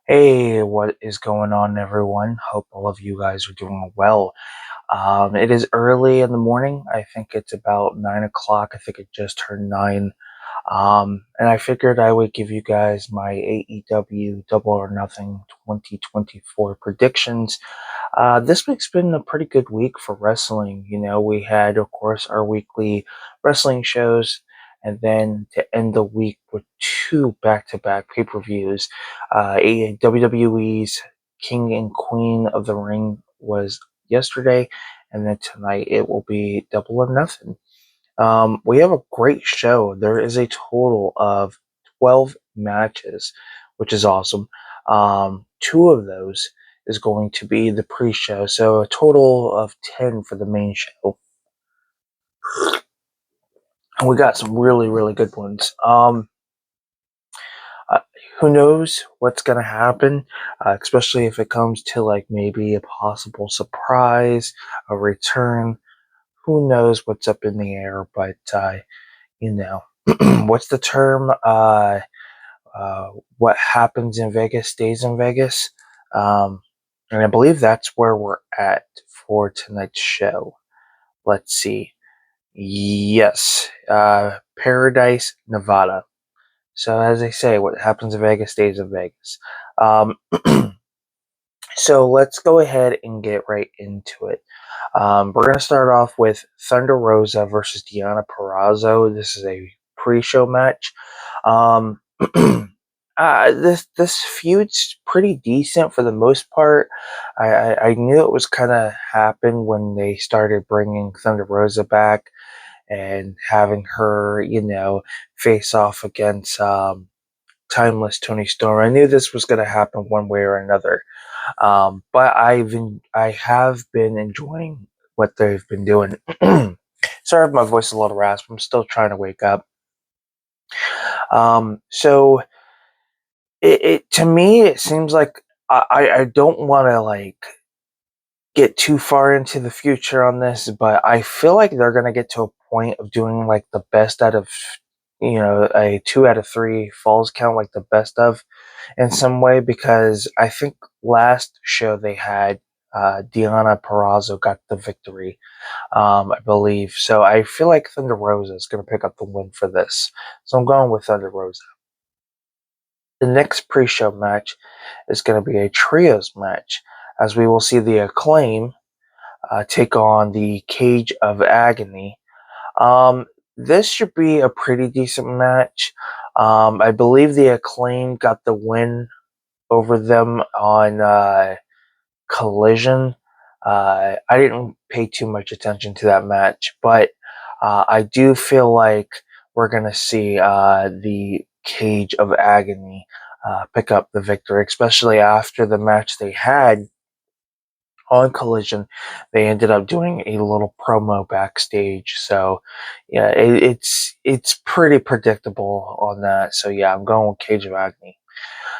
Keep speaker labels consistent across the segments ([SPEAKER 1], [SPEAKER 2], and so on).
[SPEAKER 1] Hey, what is going on, everyone? Hope all of you guys are doing well. It is early in the morning. I think it's about 9 o'clock. I think it just turned 9. And I figured I would give you guys my AEW Double or Nothing 2024 predictions. This week's been a pretty good week for wrestling. We had, of course, our weekly wrestling shows, and then to end the week with two back-to-back pay-per-views. WWE's King and Queen of the Ring was yesterday, and then tonight it will be Double or Nothing. We have a great show. There is a total of 12 matches, which is awesome. Two of those is going to be the pre-show, so a total of 10 for the main show. And we got some really, really good ones. Uh, who knows what's going to happen, especially if it comes to like maybe a possible surprise, a return. Who knows what's up in the air, but what's the term? What happens in Vegas stays in Vegas. And I believe that's where we're at for tonight's show. Let's see. Yes, Paradise, Nevada. So as they say, what happens in Vegas stays in Vegas. Um, so let's go ahead and get right into it. We're going to start off with Thunder Rosa versus Deonna Purrazzo. This is a pre-show match. Um, this feud's pretty decent for the most part. I knew it was gonna happen when they started bringing Thunder Rosa back and having her, face off against Timeless Tony Storm. I knew this was gonna happen one way or another. But I have been enjoying what they've been doing. Sorry if my voice is a little raspy. I'm still trying to wake up. So it to me it seems like I don't want to like get too far into the future on this, but I feel like they're gonna get to a point of doing like the best out of a 2 out of 3 falls count, like the best of in some way, because I think last show they had Deonna Purrazzo got the victory, I believe. So I feel like Thunder Rosa is going to pick up the win for this. So I'm going with Thunder Rosa. The next pre-show match is going to be a trios match, as we will see the Acclaim take on the Cage of Agony. This should be a pretty decent match. I believe the Acclaim got the win over them on Collision. I didn't pay too much attention to that match, but I do feel like we're going to see the Cage of Agony pick up the victory, especially after the match they had on Collision. They ended up doing a little promo backstage, so yeah, it's pretty predictable on that. So yeah, I'm going with Cage of Agony.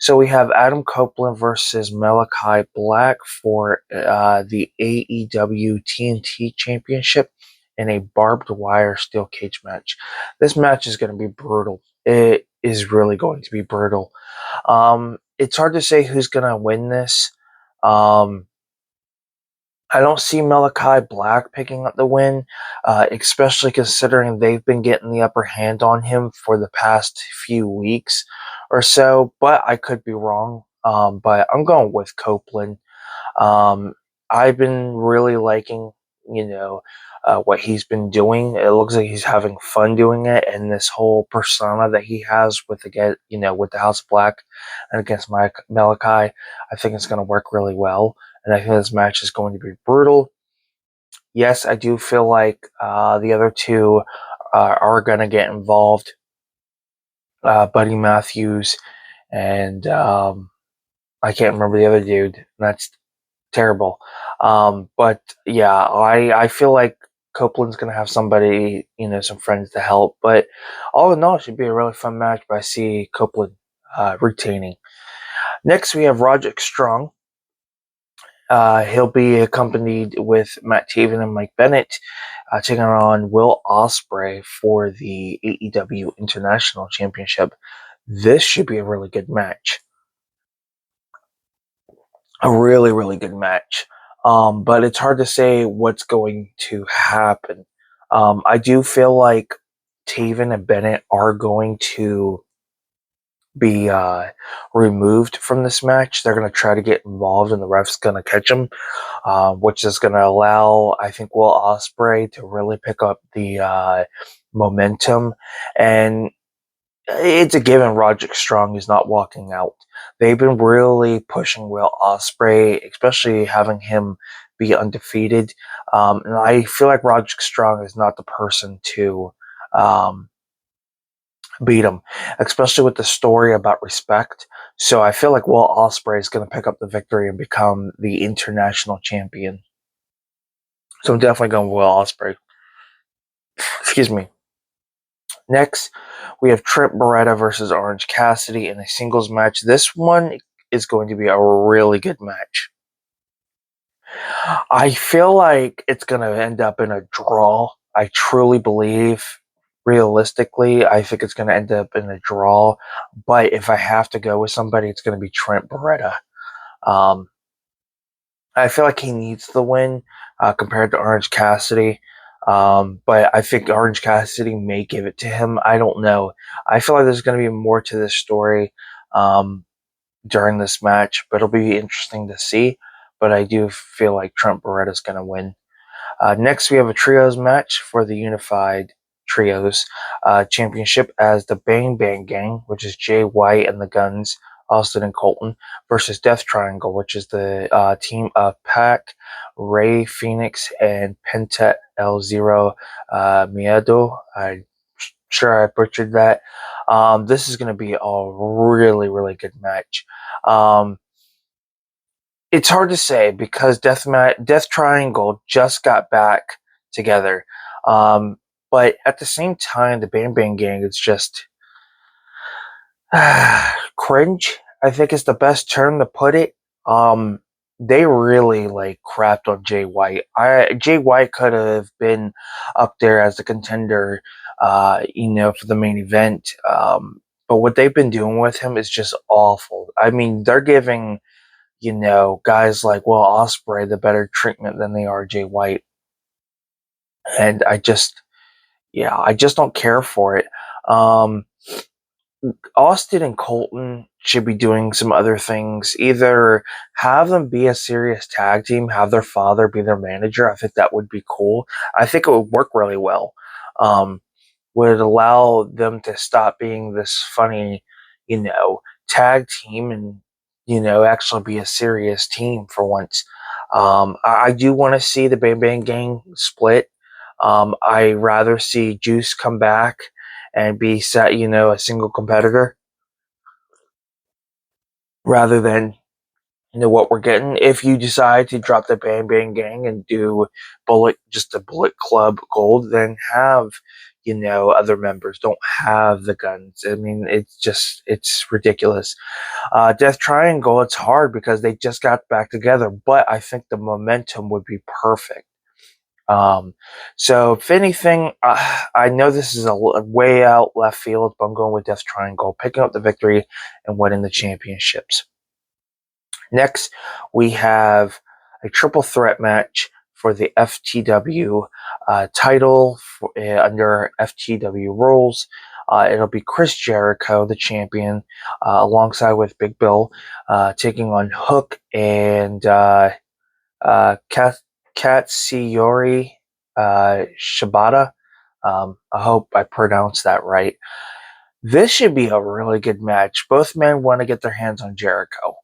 [SPEAKER 1] So we have Adam Copeland versus Malachi Black for the AEW TNT Championship in a barbed wire steel cage match. This match is going to be brutal. It is really going to be brutal. It's hard to say who's going to win this. I don't see Malachi Black picking up the win, especially considering they've been getting the upper hand on him for the past few weeks or so, but I could be wrong. But I'm going with Copeland. I've been really liking, what he's been doing. It looks like he's having fun doing it, and this whole persona that he has with with the House of Black and against Malachi, I think it's going to work really well. And I think this match is going to be brutal. Yes, I do feel like the other two are going to get involved. Buddy Matthews and I can't remember the other dude. That's terrible. But yeah, I feel like Copeland's going to have somebody, some friends to help. But all in all, it should be a really fun match. But I see Copeland retaining. Next, we have Roderick Strong. He'll be accompanied with Matt Taven and Mike Bennett, taking on Will Ospreay for the AEW International Championship. This should be a really good match. a really, really good match. But it's hard to say what's going to happen. I do feel like Taven and Bennett are going to be removed from this match. They're going to try to get involved, and the ref's going to catch them, which is going to allow, I think, Will Ospreay to really pick up the momentum. And it's a given Roderick Strong is not walking out. They've been really pushing Will Ospreay, especially having him be undefeated. And I feel like Roderick Strong is not the person to um, beat him, especially with the story about respect. So I feel like Will Ospreay is going to pick up the victory and become the international champion. So I'm definitely going Will Ospreay. Excuse me. Next, we have Trent Beretta versus Orange Cassidy in a singles match. This one is going to be a really good match. I feel like it's going to end up in a draw. I truly believe, realistically, I think it's going to end up in a draw. But if I have to go with somebody, it's going to be Trent Beretta. Um, I feel like he needs the win compared to Orange Cassidy. But I think Orange Cassidy may give it to him. I don't know. I feel like there's going to be more to this story during this match, but it'll be interesting to see. But I do feel like Trent Beretta is going to win. Next, we have a trios match for the Unified Trios Championship as the Bang Bang Gang, which is Jay White and the Guns, Austin and Colton, versus Death Triangle, which is the team of Pac, Ray Phoenix, and Penta El Zero Miedo. I'm sure I butchered that. This is going to be a really, really good match. Um, it's hard to say because Death Triangle just got back together, but at the same time, the Bang Bang Gang is just cringe. I think is the best term to put it. Um, they really like crapped on Jay White. Jay White could have been up there as a contender, for the main event. But what they've been doing with him is just awful. I mean, they're giving guys like Will Ospreay the better treatment than they are Jay White. And I just don't care for it. Um, Austin and Colton should be doing some other things. Either have them be a serious tag team, have their father be their manager. I think that would be cool. I think it would work really well. Um, would allow them to stop being this funny, tag team and, actually be a serious team for once. I do want to see the Bang Bang Gang split. I rather see Juice come back and be set, a single competitor rather than what we're getting. If you decide to drop the Bang Bang Gang and do just a Bullet Club Gold, then have other members. Don't have the Guns. I mean, it's ridiculous. Death Triangle, it's hard because they just got back together, but I think the momentum would be perfect. So if anything, I know this is a way out left field, but I'm going with Death Triangle, picking up the victory and winning the championships. Next, we have a triple threat match for the FTW title under FTW rules. It'll be Chris Jericho, the champion, alongside with Big Bill, taking on Hook and Katsuyori Shibata. I hope I pronounced that right. This should be a really good match. Both men want to get their hands on Jericho.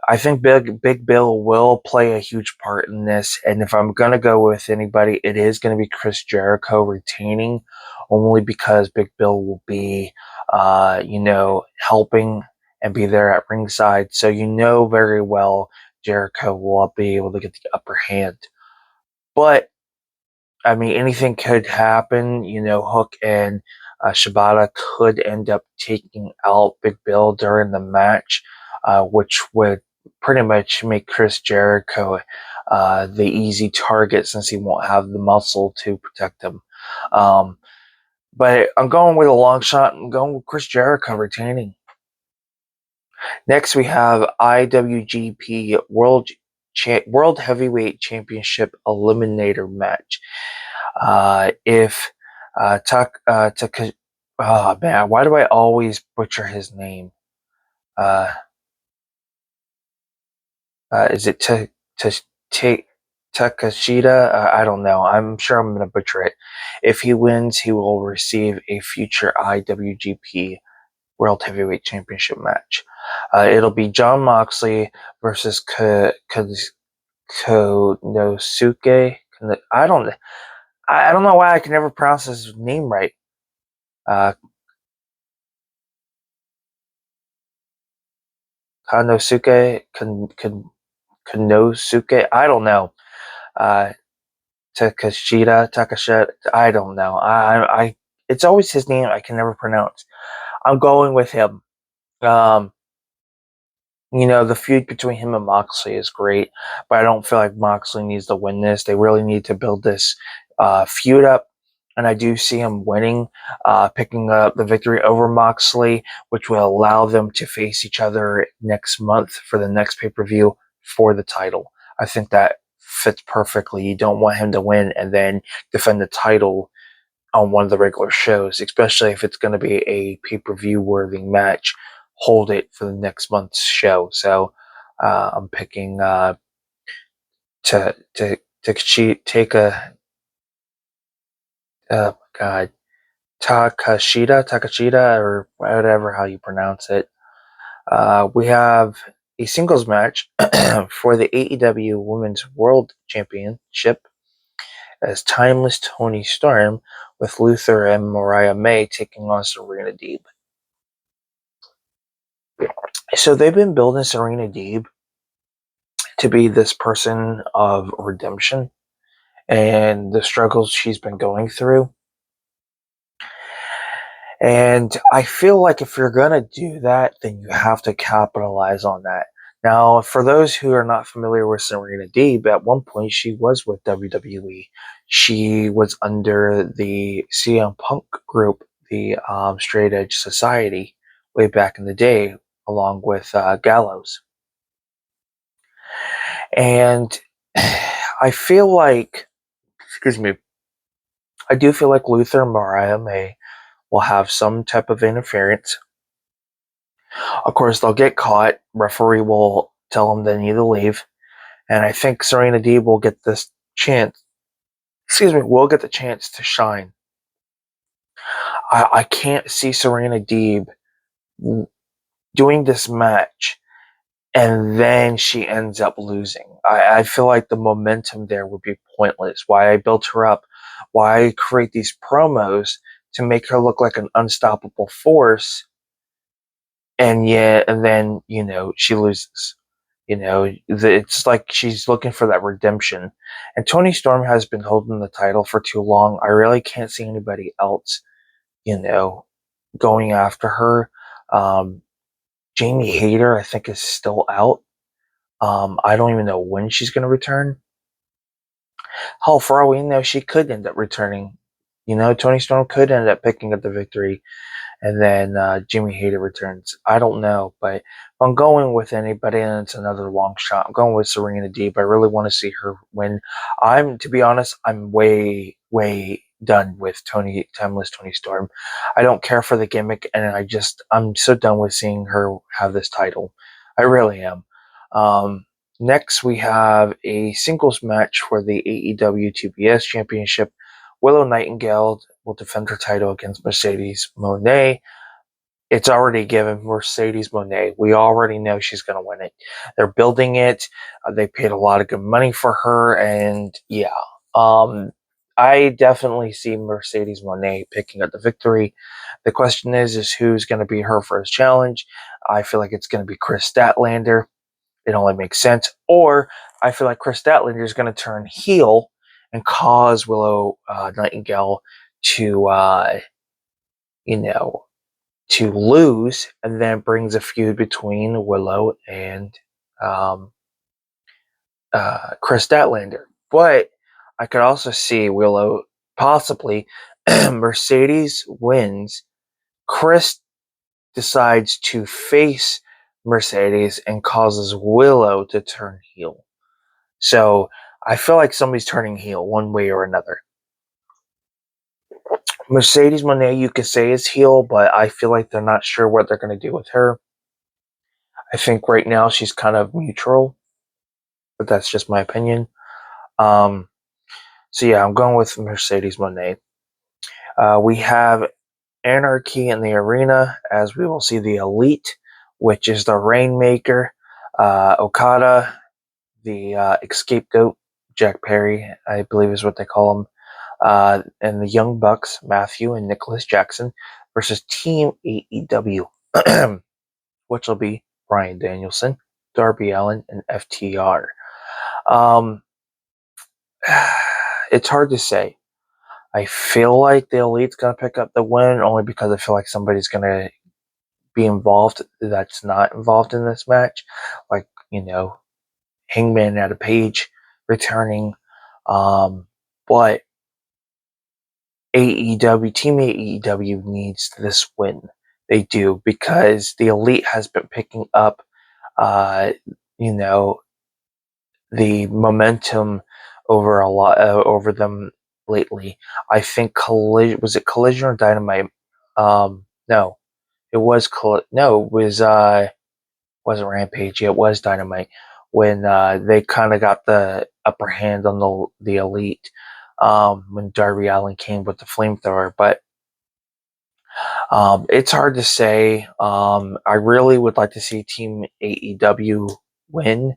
[SPEAKER 1] I think Big Bill will play a huge part in this, and if I'm gonna go with anybody, it is gonna be Chris Jericho retaining, only because Big Bill will be, helping and be there at ringside. So very well Jericho will be able to get the upper hand. But I mean, anything could happen. Hook and Shibata could end up taking out Big Bill during the match, which would pretty much make Chris Jericho the easy target since he won't have the muscle to protect him. Um, but I'm going with a long shot. I'm going with Chris Jericho retaining. Next, we have IWGP World Heavyweight Championship Eliminator match. If oh man, why do I always butcher his name? Uh, is it Takashita? I don't know. I'm sure I'm going to butcher it. If he wins, he will receive a future IWGP World Heavyweight Championship match. It'll be John Moxley versus Konosuke. I don't know why I can never pronounce his name right. Uh, Konosuke, Konosuke. I don't know. Uh, Takashita. I don't know. It's always his name I can never pronounce. I'm going with him. Um, the feud between him and Moxley is great, but I don't feel like Moxley needs to win this. They really need to build this feud up, and I do see him winning, picking up the victory over Moxley, which will allow them to face each other next month for the next pay-per-view for the title. I think that fits perfectly. You don't want him to win and then defend the title on one of the regular shows, especially if it's going to be a pay-per-view worthy match. Hold it for the next month's show. So I'm picking to take a God Takashita or whatever how you pronounce it. We have a singles match for the AEW Women's World Championship as Timeless Tony Storm with Luther and Mariah May taking on Serena Deeb. So they've been building Serena Deeb to be this person of redemption and the struggles she's been going through. And I feel like if you're going to do that, then you have to capitalize on that. Now, for those who are not familiar with Serena Deeb, at one point she was with WWE. She was under the CM Punk group, the Straight Edge Society, way back in the day, along with Gallows. And I feel like, excuse me, I do feel like Luther and Mariah May will have some type of interference. Of course, they'll get caught. Referee will tell them they need to leave. And I think Serena Deeb will get this chance. Excuse me, will get the chance to shine. I can't see Serena Deeb doing this match and then she ends up losing. I feel like the momentum there would be pointless. Why I built her up, why I create these promos to make her look like an unstoppable force, and then she loses. It's like she's looking for that redemption. And Toni Storm has been holding the title for too long. I really can't see anybody else, going after her. Jamie Hayter, I think, is still out. I don't even know when she's going to return. Hell, for all we know, she could end up returning. Toni Storm could end up picking up the victory, and then Jimmy Hayter returns. I don't know, but if I'm going with anybody, and it's another long shot, I'm going with Serena Deeb. I really want to see her win. To be honest, I'm way, way done with Timeless Toni Storm. I don't care for the gimmick, and I'm so done with seeing her have this title. I really am. Next, we have a singles match for the AEW TBS Championship. Willow Nightingale will defend her title against Mercedes Moné. It's already given Mercedes Moné. We already know she's going to win it. They're building it. They paid a lot of good money for her, and yeah, I definitely see Mercedes Moné picking up the victory. The question is who's going to be her first challenge? I feel like it's going to be Chris Statlander. It only makes sense. Or I feel like Chris Statlander is going to turn heel and cause Willow Nightingale to, to lose, and then brings a feud between Willow and um, Chris Statlander. But I could also see Willow possibly Mercedes wins. Chris decides to face Mercedes and causes Willow to turn heel. So I feel like somebody's turning heel one way or another. Mercedes Moné, you could say is heel, but I feel like they're not sure what they're going to do with her. I think right now she's kind of neutral, but that's just my opinion. So yeah, I'm going with Mercedes Moné. We have Anarchy in the arena, as we will see the Elite, which is the Rainmaker, Okada, the Scapegoat, Jack Perry, I believe is what they call him, and the Young Bucks, Matthew and Nicholas Jackson, versus Team AEW, which will be Bryan Danielson, Darby Allin, and FTR. Um, it's hard to say. I feel like the Elite's going to pick up the win only because I feel like somebody's going to be involved that's not involved in this match. Like, Hangman at a Page returning. But Team AEW needs this win. They do, because the Elite has been picking up, you know, the momentum over them lately. I think Collision or Dynamite? No, it was no, it was wasn't Rampage. It was Dynamite when they kind of got the upper hand on the Elite when Darby Allin came with the flamethrower. But it's hard to say. I really would like to see Team AEW win,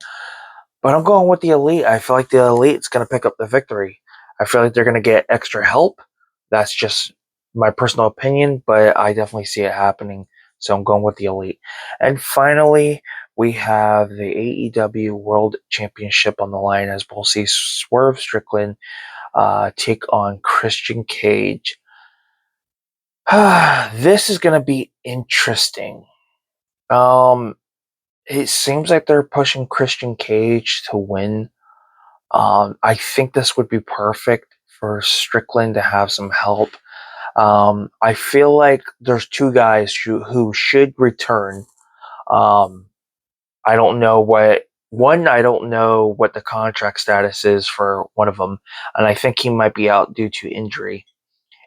[SPEAKER 1] but I'm going with the Elite. I feel like the Elite's going to pick up the victory. I feel like they're going to get extra help. That's just my personal opinion, but I definitely see it happening. So I'm going with the Elite. And finally, we have the AEW World Championship on the line as we'll see Swerve Strickland take on Christian Cage. This is going to be interesting. It seems like they're pushing Christian Cage to win. I think this would be perfect for Strickland to have some help. I feel like there's two guys who should return. I don't know I don't know what the contract status is for one of them, and I think he might be out due to injury.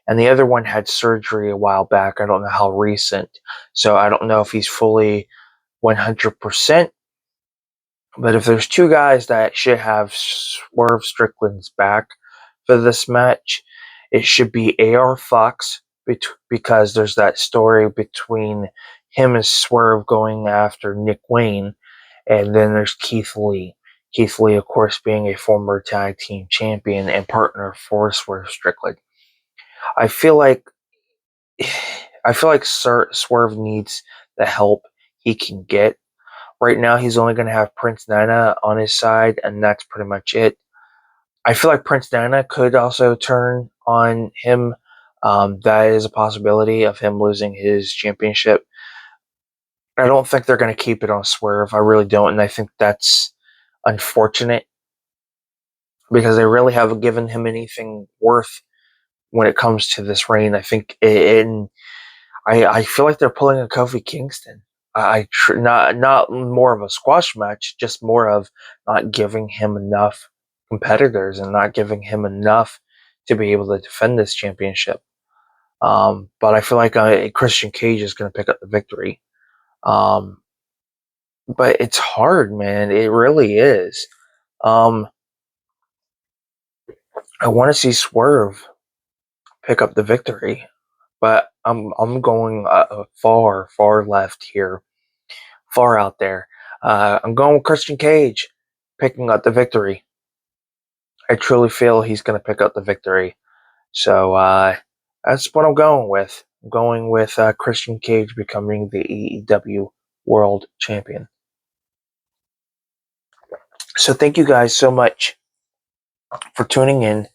[SPEAKER 1] And the other one had surgery a while back. I don't know how recent, so I don't know if he's fully 100%. But if there's two guys that should have Swerve Strickland's back for this match, it should be AR Fox, because there's that story between him and Swerve going after Nick Wayne, and then there's Keith Lee. Keith Lee, of course, being a former tag team champion and partner for Swerve Strickland. I feel like Swerve needs the help he can get. Right now, he's only going to have Prince Nana on his side, and that's pretty much it. I feel like Prince Nana could also turn on him. That is a possibility of him losing his championship. I don't think they're going to keep it on Swerve. I really don't, and I think that's unfortunate because they really haven't given him anything worth when it comes to this reign. I think I feel like they're pulling a Kofi Kingston. Not more of a squash match, just more of not giving him enough competitors and not giving him enough to be able to defend this championship. But I feel like Christian Cage is going to pick up the victory. But it's hard, man. It really is. I want to see Swerve pick up the victory, but I'm going far left here, far out there. I'm going with Christian Cage picking up the victory. I truly feel he's going to pick up the victory. So that's what I'm going with. I'm going with Christian Cage becoming the AEW World Champion. So thank you guys so much for tuning in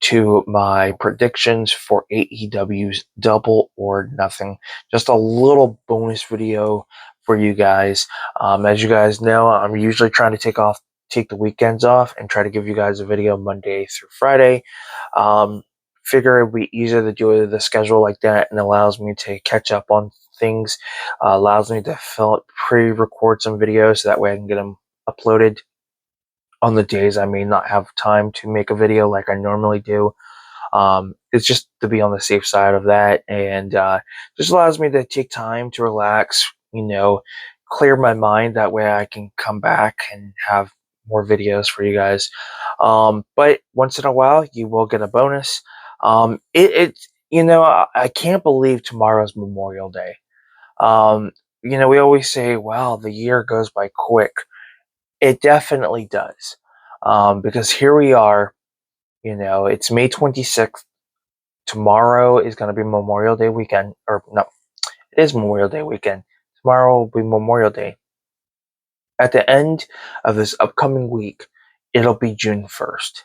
[SPEAKER 1] to my predictions for AEW's Double or Nothing. Just a little bonus video for you guys. As you guys know, I'm usually trying to take the weekends off and try to give you guys a video Monday through Friday. Figure it would be easier to do the schedule like that and allows me to catch up on things. Allows me to pre-record some videos so that way I can get them uploaded on the days I may not have time to make a video like I normally do. It's just to be on the safe side of that, and just allows me to take time to relax, clear my mind. That way I can come back and have more videos for you guys. But once in a while, you will get a bonus. I can't believe tomorrow's Memorial Day. Um, we always say, wow, the year goes by quick. It definitely does. Because here we are, it's May 26th. Tomorrow is going to be Memorial Day weekend. Or, no, it is Memorial Day weekend. Tomorrow will be Memorial Day. At the end of this upcoming week, it'll be June 1st.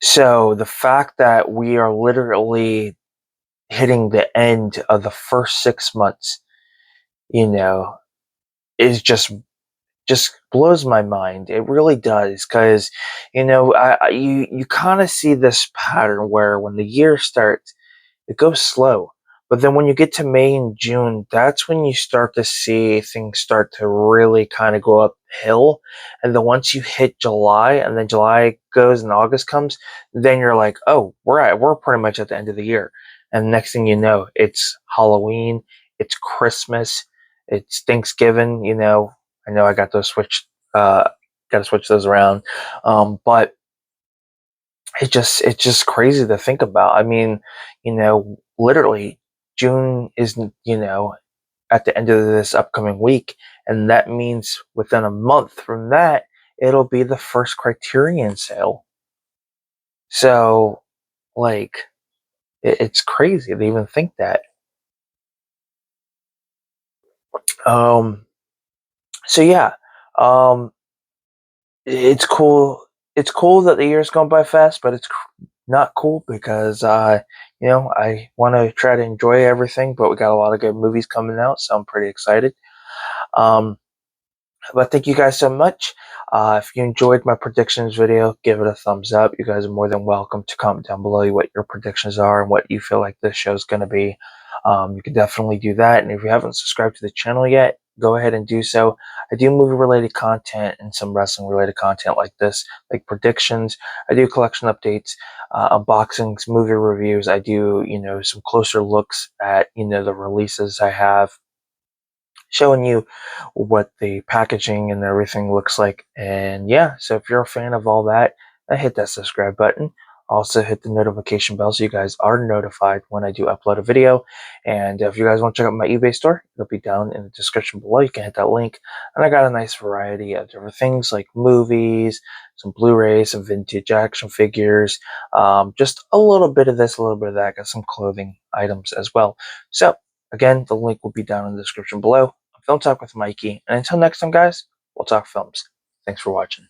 [SPEAKER 1] So the fact that we are literally hitting the end of the first 6 months, is just blows my mind. It really does, because you kind of see this pattern where when the year starts, it goes slow. But then when you get to May and June, that's when you start to see things start to really kind of go uphill. And then once you hit July, and then July goes and August comes, then you're like, oh, we're pretty much at the end of the year. And next thing you know, it's Halloween, it's Christmas, it's Thanksgiving. I know I got those switched. Got to switch those around. But it's just crazy to think about. I mean, literally June is, at the end of this upcoming week, and that means within a month from that, it'll be the first Criterion sale. So, like, it's crazy to even think that. Um, so yeah, um, it's cool. It's cool that the year's gone by fast, but it's not cool because I want to try to enjoy everything, but we got a lot of good movies coming out, so I'm pretty excited. Um, but thank you guys so much. If you enjoyed my predictions video, give it a thumbs up. You guys are more than welcome to comment down below what your predictions are and what you feel like this show's going to be. You can definitely do that. And if you haven't subscribed to the channel yet, go ahead and do so. I do movie-related content and some wrestling-related content like this, like predictions. I do collection updates, unboxings, movie reviews. I do, some closer looks at, the releases I have, showing you what the packaging and everything looks like. And yeah, so if you're a fan of all that, hit that subscribe button. Also hit the notification bell so you guys are notified when I do upload a video. And if you guys want to check out my eBay store, it'll be down in the description below. You can hit that link. And I got a nice variety of different things like movies, some Blu-rays, some vintage action figures, just a little bit of this, a little bit of that. Got some clothing items as well. So again, the link will be down in the description below. Film Talk with Mikey. And until next time, guys, we'll talk films. Thanks for watching.